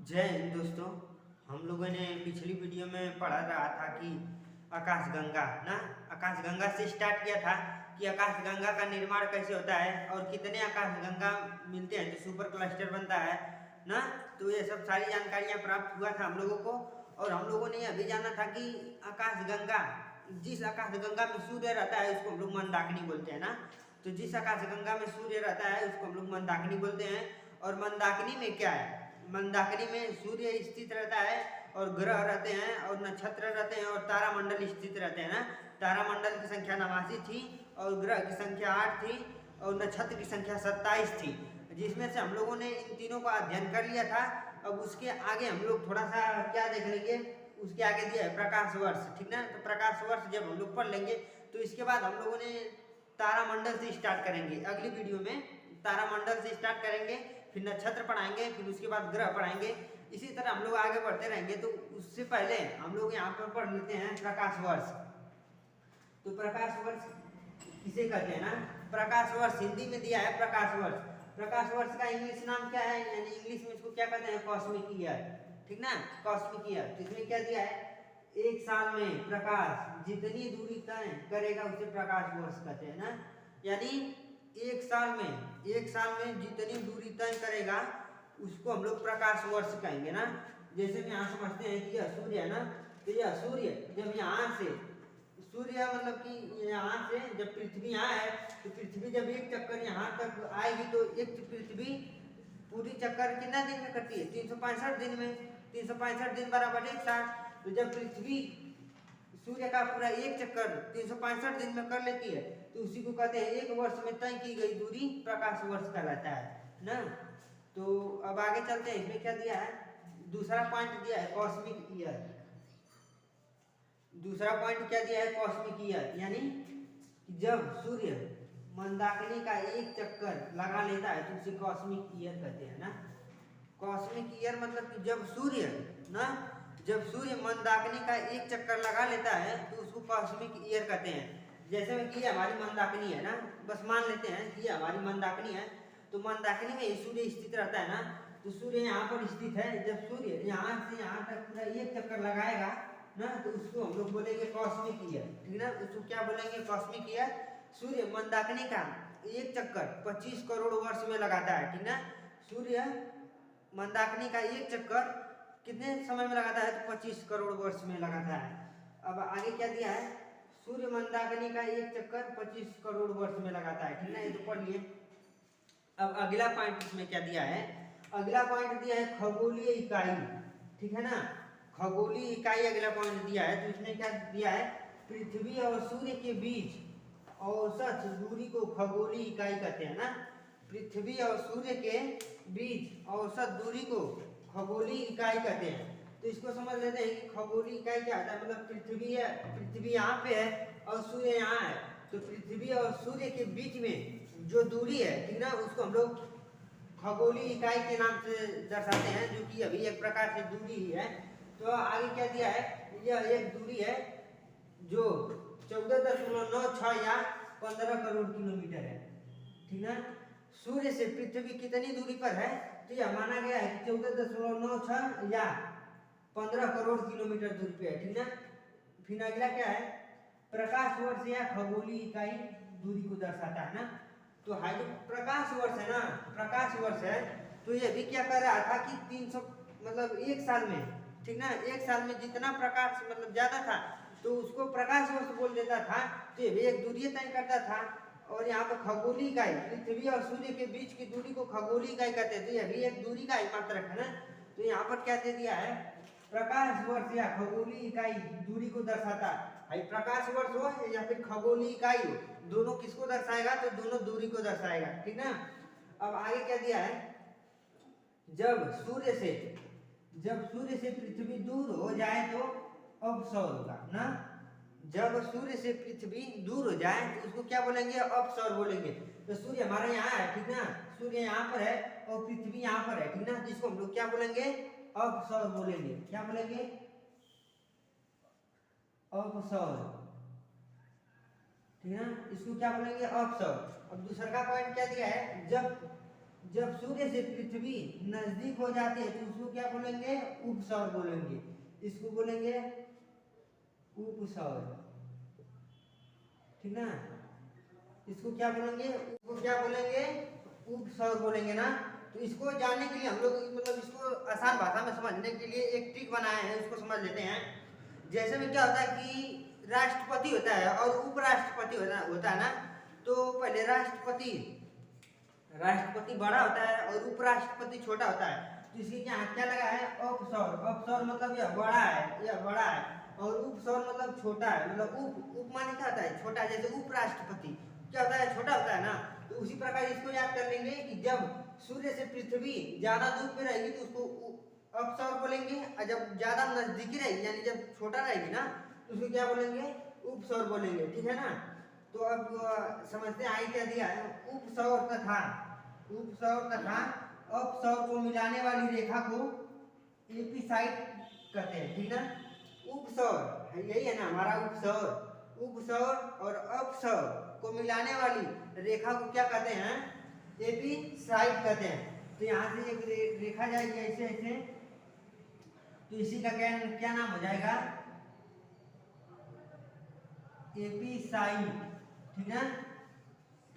जय हिंद दोस्तों। हम लोगों ने पिछली वीडियो में पढ़ा रहा था कि आकाशगंगा ना आकाशगंगा से स्टार्ट किया था कि आकाशगंगा का निर्माण कैसे होता है और कितने आकाशगंगा मिलते हैं जो सुपर क्लस्टर बनता है ना। तो ये सब सारी जानकारियां प्राप्त हुआ था हम लोगों को। और हम लोगों ने अभी जाना था कि आकाशगंगा जिस आकाशगंगा में सूर्य रहता है उसको हम लोग मंदाकिनी बोलते हैं ना। तो जिस आकाशगंगा में सूर्य रहता है उसको हम लोग मंदाकिनी बोलते हैं। और मंदाकिनी में क्या है, मंदाकिनी में सूर्य स्थित रहता है और ग्रह रहते हैं और नक्षत्र रहते हैं और तारामंडल स्थित रहते हैं ना। तारामंडल की संख्या 89 थी और ग्रह की संख्या 8 थी और नक्षत्र की संख्या 27 थी, जिसमें से हम लोगों ने इन तीनों का अध्ययन कर लिया था। अब उसके आगे हम लोग थोड़ा सा क्या देख लेंगे, उसके आगे दिया है प्रकाश वर्ष, ठीक ना। तो प्रकाश वर्ष जब हम लोग पढ़ लेंगे तो इसके बाद हम लोगों ने तारामंडल से स्टार्ट करेंगे। अगली वीडियो में तारामंडल से स्टार्ट करेंगे, फिर नक्षत्र पढ़ाएंगे, फिर उसके बाद ग्रह पढ़ाएंगे। इसी तरह हम लोग आगे बढ़ते रहेंगे। तो उससे पहले हम लोग यहाँ पर पढ़ लेते हैं प्रकाश वर्ष। तो प्रकाश वर्ष किसे कहते हैं ना, प्रकाश वर्ष हिंदी में दिया है प्रकाश वर्ष। प्रकाश वर्ष का इंग्लिश नाम क्या है, यानी इंग्लिश में इसको क्या कहते हैं, कॉस्मिक ईयर, ठीक ना। कॉस्मिक ईयर, इसमें क्या दिया है, एक साल में प्रकाश जितनी दूरी तय करेगा उसे प्रकाश वर्ष कहते हैं ना। यानी एक साल में जितनी दूरी तय करेगा उसको हम लोग प्रकाश वर्ष कहेंगे ना। जैसे हम यहाँ समझते हैं कि यह सूर्य है ना, तो यह सूर्य जब यहाँ से सूर्य मतलब कि यहाँ से जब पृथ्वी यहाँ है तो पृथ्वी जब एक चक्कर यहाँ तक आएगी तो एक पृथ्वी पूरी चक्कर कितना दिन में करती है, 365 दिन में। 365 दिन बराबर एक साल। तो जब पृथ्वी सूर्य का पूरा एक चक्कर 365 दिन में कर लेती है तो उसी को कहते हैं एक वर्ष में तय की गई दूरी प्रकाश वर्ष कहलाता है ना। तो अब आगे चलते हैं, इसमें क्या दिया है, दूसरा पॉइंट दिया है कॉस्मिक ईयर। दूसरा पॉइंट क्या दिया है, कॉस्मिक ईयर, यानी जब सूर्य मंदाकिनी का एक चक्कर लगा लेता है तो उसे कॉस्मिक ईयर कहते हैं ना। कॉस्मिक ईयर मतलब कि जब सूर्य मंदाकिनी का एक चक्कर लगा लेता है तो उसको कॉस्मिक ईयर कहते हैं। जैसे में कि हमारी मंदाकिनी है ना, बस मान लेते हैं कि हमारी मंदाकिनी है, तो मंदाकिनी में सूर्य स्थित रहता है ना। तो सूर्य यहाँ पर स्थित है, जब सूर्य यहाँ से यहाँ तक पूरा एक चक्कर लगाएगा ना तो उसको हम लोग बोलेंगे कॉस्मिक ईयर, ठीक ना। उसको क्या बोलेंगे, कॉस्मिक ईयर। सूर्य मंदाकिनी का एक चक्कर 25 करोड़ वर्ष में लगाता है, ठीक ना। सूर्य मंदाकिनी का एक चक्कर कितने समय में लगाता है, तो 25 करोड़ वर्ष में लगाता है। अब आगे क्या दिया है, सूर्य मंदाकिनी का एक चक्कर 25 करोड़ वर्ष में लगाता है, ठीक ना, ये तो पढ़ लिए। अब अगला पॉइंट इसमें क्या दिया है, अगला पॉइंट दिया है खगोलीय इकाई, ठीक है ना। खगोलीय इकाई अगला पॉइंट दिया है। तो इसमें क्या दिया है, पृथ्वी और सूर्य के बीच औसत दूरी को खगोलीय इकाई कहते हैं ना। पृथ्वी और सूर्य के बीच औसत दूरी को खगोलीय इकाई कहते हैं। तो इसको समझ लेते हैं कि खगोलीय इकाई क्या होता है, मतलब पृथ्वी है, पृथ्वी यहाँ पे है और सूर्य यहाँ है, तो पृथ्वी और सूर्य के बीच में जो दूरी है, ठीक ना, उसको हम लोग खगोलीय इकाई के नाम से दर्शाते हैं, जो कि अभी एक प्रकार से दूरी ही है। तो आगे क्या दिया है, यह एक दूरी है जो 14.96 या 15 करोड़ किलोमीटर है, ठीक ना। सूर्य से पृथ्वी कितनी दूरी पर है, तो यह माना गया है कि 14.96 या 15 करोड़ किलोमीटर दूरी पे है, ठीक ना। फिर अगला क्या है, प्रकाश वर्ष या खगोलीय इकाई दूरी को दर्शाता है ना। तो हाइड्रो प्रकाश वर्ष है ना, प्रकाश वर्ष है, तो ये भी क्या कर रहा था कि 300 मतलब एक साल में, ठीक ना, एक साल में जितना प्रकाश मतलब ज्यादा था तो उसको प्रकाश वर्ष बोल देता था। तो ये भी एक दूरी तय करता था। और यहाँ पर खगोलीय इकाई, पृथ्वी और सूर्य के बीच की दूरी को खगोलीय इकाई कहते हैं, तो यह भी एक दूरी का ही मात्रक है ना। तो यहाँ पर क्या दे दिया है, प्रकाश वर्ष या खगोलीय इकाई दूरी को दर्शाता है। प्रकाश वर्ष हो या फिर खगोलीय इकाई हो, दोनों किसको दर्शाएगा, तो दोनों दूरी को दर्शाएगा, ठीक ना। अब आगे क्या दिया है, जब सूर्य से पृथ्वी दूर हो जाए तो अपसौर होगा ना। जब सूर्य से पृथ्वी दूर हो जाए तो उसको क्या बोलेंगे, अपसौर बोलेंगे। तो सूर्य हमारा यहाँ है, ठीक ना, सूर्य यहाँ पर है और पृथ्वी यहाँ पर है, ठीक ना, जिसको हम लोग क्या बोलेंगे, अपसौर बोलेंगे। क्या बोलेंगे, अपसौर, ठीक है ना, इसको क्या बोलेंगे, अपसौर। अब दूसरा का पॉइंट क्या दिया है, जब सूर्य से पृथ्वी नजदीक हो जाती है तो उसको क्या बोलेंगे, उपसौर बोलेंगे। इसको बोलेंगे उपसौर, ठीक ना। इसको क्या बोलेंगे, उसको क्या बोलेंगे, उपसौर बोलेंगे ना। तो इसको जानने के लिए हम लोग मतलब इसको आसान भाषा में समझने के लिए एक ट्रिक बनाए हैं, उसको समझ लेते हैं। जैसे में क्या होता है कि राष्ट्रपति होता है और उपराष्ट्रपति होता है ना। तो पहले राष्ट्रपति बड़ा होता है और उपराष्ट्रपति छोटा होता है। तो इसके यहाँ क्या लगा है, अपसौर। अपसौर मतलब यह बड़ा है, और उपसौर मतलब छोटा है। मतलब उप माने क्या होता है, छोटा। जैसे उपराष्ट्रपति क्या होता है, छोटा होता है ना। तो उसी प्रकार इसको याद कर लेंगे कि जब सूर्य से पृथ्वी ज्यादा दूर पे रहेगी तो उसको अपसौर बोलेंगे, और जब ज्यादा नजदीकी रहेगी यानी जब छोटा रहेगी ना तो उसको क्या बोलेंगे, उपसौर बोलेंगे, ठीक है ना। तो अब समझते हैं, क्या दिया है, उपसौर तथा अपसौर को मिलाने वाली रेखा को एपिसाइड कहते हैं, ठीक ना। उपसौर यही है ना हमारा उपसौर और अपसौर को मिलाने वाली रेखा को क्या कहते हैं, एपिसाइड कहते हैं। तो यहाँ से एक रेखा जाएगी ऐसे, तो इसी का क्या नाम हो जाएगा, एपिसाइड, ठीक है।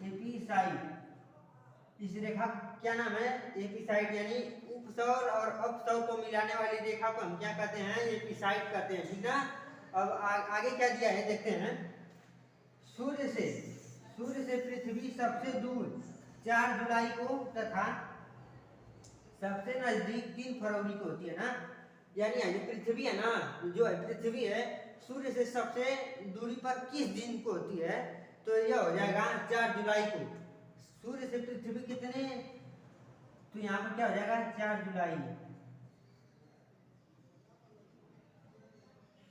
एपिसाइड, इस रेखा क्या नाम है, एपिसाइड। यानी उपसौर और अपसौर को मिलाने वाली रेखा को हम क्या कहते हैं, एपिसाइड कहते हैं, ठीक ना। अब आगे क्या दिया है देखते हैं। सूर्य से पृथ्वी सबसे दूर 4 जुलाई को तथा सबसे नजदीक 3 फरवरी को होती है ना। यानी जो पृथ्वी है ना, जो है पृथ्वी है, सूर्य से सबसे दूरी पर किस दिन को होती है, तो यह हो जाएगा 4 जुलाई को। सूर्य से पृथ्वी कितने, तो यहाँ पर क्या हो जाएगा 4 जुलाई।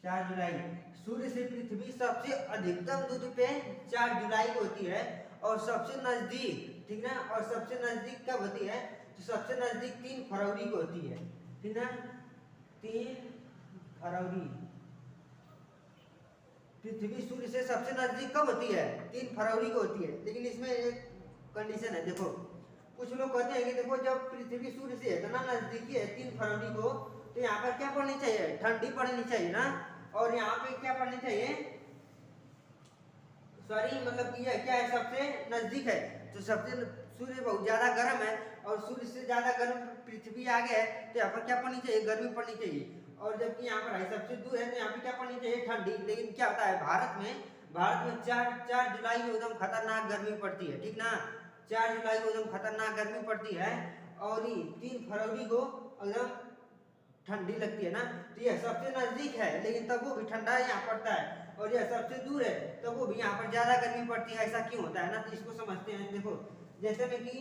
4 जुलाई सूर्य से पृथ्वी सबसे अधिकतम दूरी पे 4 जुलाई को होती है, और सबसे नजदीक, ठीक ना। और सबसे नजदीक कब होती है, तो सबसे नजदीक 3 फरवरी को होती है, ठीक ना। 3 फरवरी पृथ्वी सूर्य से सबसे नजदीक कब होती है, 3 फरवरी को होती है। लेकिन इसमें एक कंडीशन है, देखो कुछ लोग कहते हैं कि देखो जब पृथ्वी सूर्य से इतना नजदीकी है 3 फरवरी को, तो यहाँ पर क्या पड़नी चाहिए, ठंडी पड़नी चाहिए ना। और यहाँ पे क्या पड़नी चाहिए, सॉरी मतलब ये क्या है, सबसे नजदीक है। तो सबसे सूर्य बहुत ज्यादा गर्म है और सूर्य से ज्यादा गर्म पृथ्वी आगे है, तो यहाँ पर क्या पड़नी चाहिए, गर्मी पड़नी चाहिए। और जबकि यहाँ पर सबसे दूर है तो यहाँ पे क्या पड़नी चाहिए, ठंडी। लेकिन क्या होता है, भारत में 4 जुलाई को एकदम खतरनाक गर्मी पड़ती है, ठीक ना। 4 जुलाई को एकदम खतरनाक गर्मी पड़ती है, और 3 फरवरी को एकदम ठंडी लगती है ना। तो यह सबसे नजदीक है लेकिन तब वो भी ठंडा यहाँ पड़ता है, और यह सबसे दूर है तब वो भी यहाँ पर ज्यादा गर्मी पड़ती है। ऐसा क्यों होता है ना, तो इसको समझते हैं। देखो जैसे में कि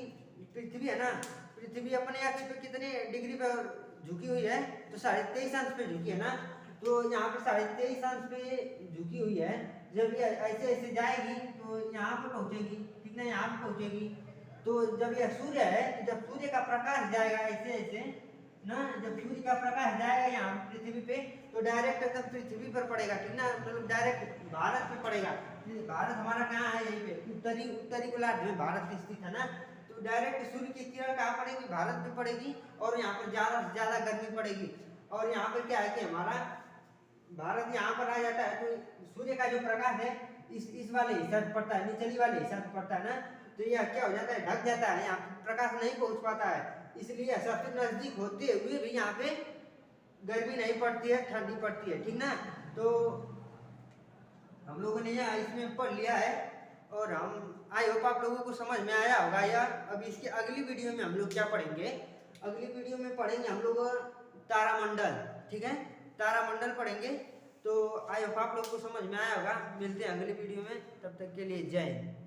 पृथ्वी है ना, पृथ्वी अपने अक्ष पे कितने डिग्री पर झुकी हुई है, तो 23.5 अंश पे झुकी है ना। तो यहाँ पे 23.5 अंश पे झुकी हुई है। जब ये ऐसे जाएगी तो यहाँ पे पहुंचेगी, कितना यहाँ पे पहुंचेगी। तो जब यह सूर्य है, तो जब सूर्य का प्रकाश जाएगा ऐसे ना, जब सूर्य का प्रकाश जाएगा यहाँ पृथ्वी पे, तो डायरेक्ट एकदम पृथ्वी पर पड़ेगा, ठीक ना। मतलब डायरेक्ट भारत पे पड़ेगा। भारत हमारा कहाँ है, यहीं पे उत्तरी गोलार्ध में भारत स्थित है ना। तो डायरेक्ट सूर्य की किरण कहाँ पड़ेगी, भारत पे पड़ेगी, और यहाँ पर ज्यादा से ज्यादा गर्मी पड़ेगी। और यहाँ पर क्या है कि हमारा भारत यहाँ पर आ जाता है, तो सूर्य का जो प्रकाश है इस वाले हिस्सा पड़ता है, निचली वाले हिस्सा पड़ता है ना। तो यह क्या हो जाता है, ढक जाता है, यहाँ प्रकाश नहीं पहुंच पाता है। इसलिए सबसे नजदीक होते हुए भी यहाँ पे गर्मी नहीं पड़ती है, ठंडी पड़ती है, ठीक ना। तो हम लोगों ने यह इसमें पढ़ लिया है, और हम आई होप आप लोगों को समझ में आया होगा। या अब इसकी अगली वीडियो में हम लोग क्या पढ़ेंगे, अगली वीडियो में पढ़ेंगे हम लोग तारामंडल, ठीक है, तारामंडल पढ़ेंगे। तो आई होप आप लोगों को समझ में आया होगा। मिलते हैं अगली वीडियो में, तब तक के लिए जय हिंद।